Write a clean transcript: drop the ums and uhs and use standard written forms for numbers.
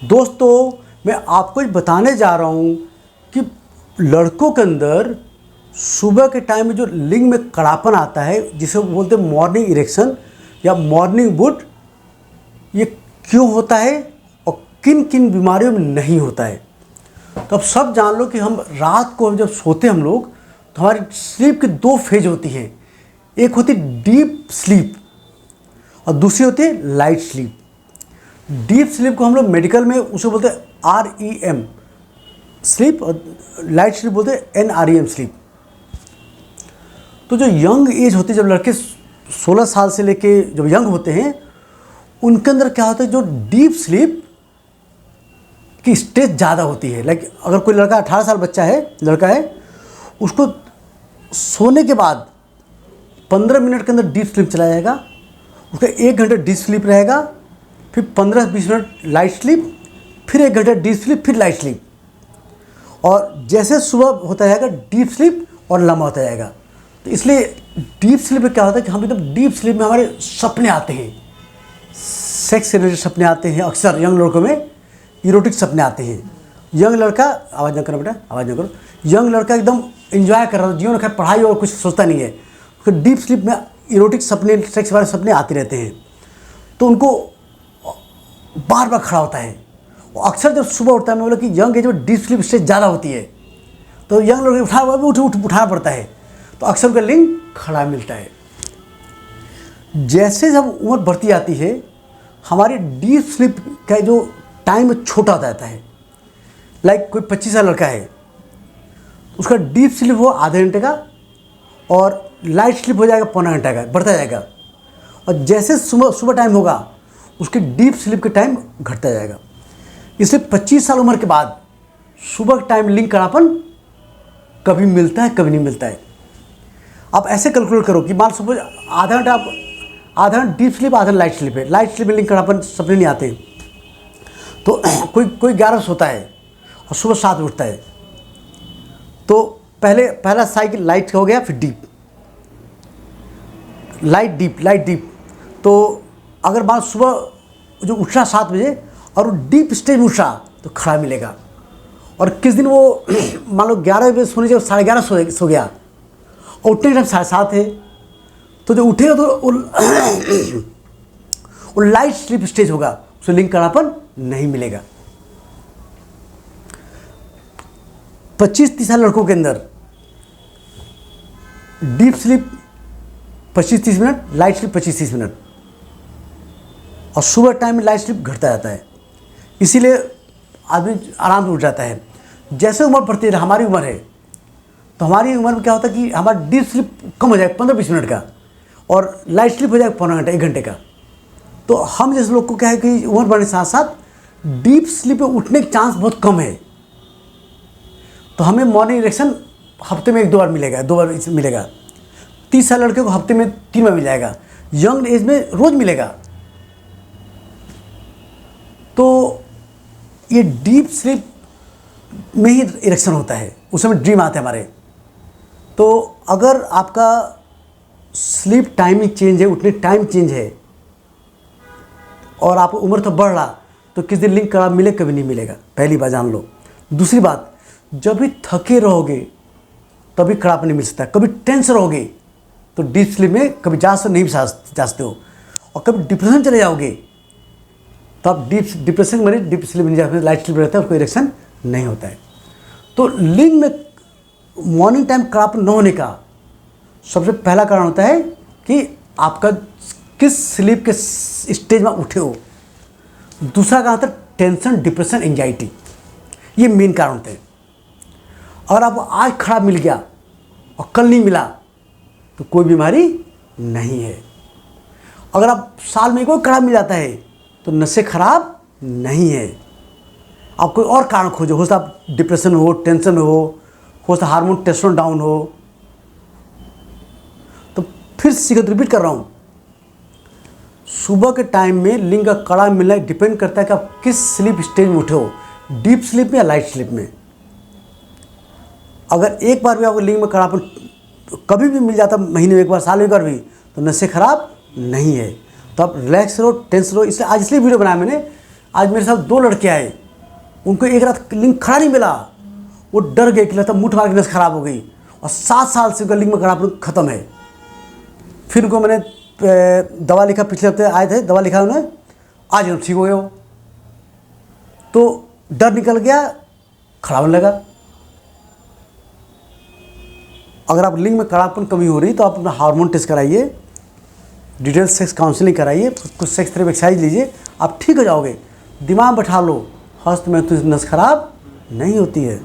दोस्तों, मैं आपको बताने जा रहा हूँ कि लड़कों के अंदर सुबह के टाइम में जो लिंग में कड़ापन आता है, जिसे बोलते हैं मॉर्निंग इरेक्शन या मॉर्निंग वुड, ये क्यों होता है और किन किन बीमारियों में नहीं होता है। तो अब सब जान लो कि हम रात को जब सोते हम लोग, तो हमारी स्लीप की दो फेज होती हैं। एक होती है डीप स्लीप और दूसरी होती है लाइट स्लीप। डीप स्लीप को हम लोग मेडिकल में उसे बोलते हैं REM स्लीप और लाइट स्लीप बोलते हैं NREM स्लीप। तो जो यंग एज होती है, जब लड़के 16 साल से लेके जब यंग होते हैं, उनके अंदर क्या होता है, जो डीप स्लीप की स्टेज ज़्यादा होती है। लाइक अगर कोई लड़का 18 साल लड़का है, उसको सोने के बाद 15 मिनट के अंदर डीप स्लीप चला जाएगा, उसका 1 घंटा डीप स्लीप रहेगा, फिर 15-20 मिनट लाइट स्लीप, फिर 1 घंटा डीप स्लीप, फिर लाइट स्लीप। और जैसे सुबह होता जाएगा डीप स्लीप और लंबा होता जाएगा। तो इसलिए डीप स्लीप में क्या होता है कि हम एकदम डीप स्लीप में हमारे सपने आते हैं, सेक्स से रिलेटेड सपने आते हैं। अक्सर यंग लड़कों में इरोटिक सपने आते हैं। यंग लड़का, आवाज़ ना करो बेटा, आवाज़ ना करो। यंग लड़का एकदम एंजॉय कर रहा है, जीवन का पढ़ाई और कुछ सोचता नहीं है, तो डीप स्लीप में इरोटिक सपने, सेक्स वाले सपने आते रहते हैं। तो उनको बार बार खड़ा होता है। और अक्सर जब सुबह उठता है, मैं बोला कि यंग एज में डीप स्लीप स्टेज ज़्यादा होती है, तो यंग लोग उठाना पड़ता है, तो अक्सर उनका लिंग खड़ा मिलता है। जैसे जब उम्र बढ़ती जाती है, हमारी डीप स्लीप का जो टाइम छोटा होता जाता है। लाइक कोई 25 साल लड़का है, उसका डीप स्लीप हो आधे घंटे का और लाइट स्लीप हो जाएगा पौना घंटे का, बढ़ता जाएगा। और जैसे सुबह टाइम होगा, उसके डीप स्लीप के टाइम घटता जाएगा। इसलिए 25 साल उम्र के बाद सुबह के टाइम लिंग कड़ापन कभी मिलता है, कभी नहीं मिलता है। आप ऐसे कैलकुलेट करो कि मान सपोज आधा घंटा डीप स्लीप, आधा लाइट स्लीप है। लाइट स्लीप में लिंग कड़ापन सपने नहीं आते। तो कोई 11 सोता है और सुबह 7 उठता है, तो पहला साइकिल लाइट हो गया, फिर डीप, लाइट डीप। तो अगर मान सुबह जो उठ रहा 7 बजे और वो डीप स्टेज में उठ रहा, तो खड़ा मिलेगा। और किस दिन वो मान लो 11 बजे सोने से 11:30 सो गया और उठने के टाइम 7:30 है, तो जो उठेगा तो वो लाइट स्लीप स्टेज होगा, उसे लिंग कड़ापन नहीं मिलेगा। 25-30 साल लड़कों के अंदर deep sleep 25-30 minute, light sleep 25-30 minute, और सुबह टाइम में लाइट स्लीप घटता जाता है। इसीलिए आदमी आराम से उठ जाता है। जैसे उम्र बढ़ती है, हमारी उम्र है, तो हमारी उम्र में क्या होता है कि हमारा डीप स्लीप कम हो जाएगा 15-20 मिनट का, और लाइट स्लीप हो जाएगा पौना घंटा, 1 घंटे का। तो हम जैसे लोग को क्या है कि उम्र बढ़ने के साथ साथ डीप स्लीप में उठने के चांस बहुत कम है। तो हमें मॉर्निंग इरेक्शन हफ्ते में 1-2 बार मिलेगा, 2 बार मिलेगा। 30 साल लड़के को हफ्ते में 3 बार मिल जाएगा। यंग एज में रोज मिलेगा। तो ये डीप स्लीप में ही इरेक्शन होता है, उस समय ड्रीम आते हैं हमारे। तो अगर आपका स्लीप टाइमिंग चेंज है, उठने टाइम चेंज है, और आपको उम्र तो बढ़ रहा, तो किस दिन लिंग कड़ा मिले, कभी नहीं मिलेगा। पहली बात जान लो। दूसरी बात, जब भी थके रहोगे तभी कड़ापन नहीं मिल सकता। कभी टेंस रहोगे तो डीप स्लीप में कभी जा सकते हो, और कभी डिप्रेशन चले जाओगे तो आप डिप्रेशन में डीप स्लीप नहीं जा सकते, लाइट स्लीप रहता है, उसको इरेक्शन नहीं होता है। तो लिंग में मॉर्निंग टाइम कड़ापन न होने का सबसे पहला कारण होता है कि आपका किस स्लीप के स्टेज में उठे हो। दूसरा कारण होता है टेंशन, डिप्रेशन, एंजाइटी। ये मेन कारण होते हैं। अगर आपको आज खराब मिल गया और कल नहीं मिला, तो कोई बीमारी नहीं है। अगर आप साल में कोई खराब मिल जाता है, तो नशे खराब नहीं है। आप कोई और कारण खोजो, हो सकता आप डिप्रेशन में हो, टेंशन में हो सकता हार्मोन टेस्टोस्टेरोन डाउन हो। तो फिर रिपीट कर रहा हूँ, सुबह के टाइम में लिंग का कड़ा मिलना डिपेंड करता है कि आप किस स्लीप स्टेज में उठे हो, डीप स्लीप में या लाइट स्लीप में। अगर एक बार भी आपको लिंग में कड़ापन कभी भी मिल जाता, महीने में एक बार, साल में एक बार भी, तो नशे खराब नहीं है। तो आप रिलैक्स रहो, टेंस रहो। इसलिए आज इसलिए वीडियो बनाया मैंने, आज मेरे साथ 2 लड़के आए, उनको एक रात लिंग खड़ा नहीं मिला, वो डर गए कि लगता मुठ मार की नस खराब हो गई, और 7 साल से उनका लिंग में खराब खत्म है। फिर उनको मैंने दवा लिखा, पिछले हफ्ते आए थे, दवा लिखा उन्होंने, आज हम ठीक हो गए वो। तो डर निकल गया, खड़ा होने लगा। अगर आप लिंग में कड़ापन कमी हो रही तो आप अपना हार्मोन टेस्ट कराइए, डिटेल सेक्स काउंसलिंग कराइए, कुछ सेक्स थेरेपी एक्सरसाइज लीजिए, आप ठीक हो जाओगे। दिमाग बैठा लो, हस्त में तो नस खराब नहीं होती है।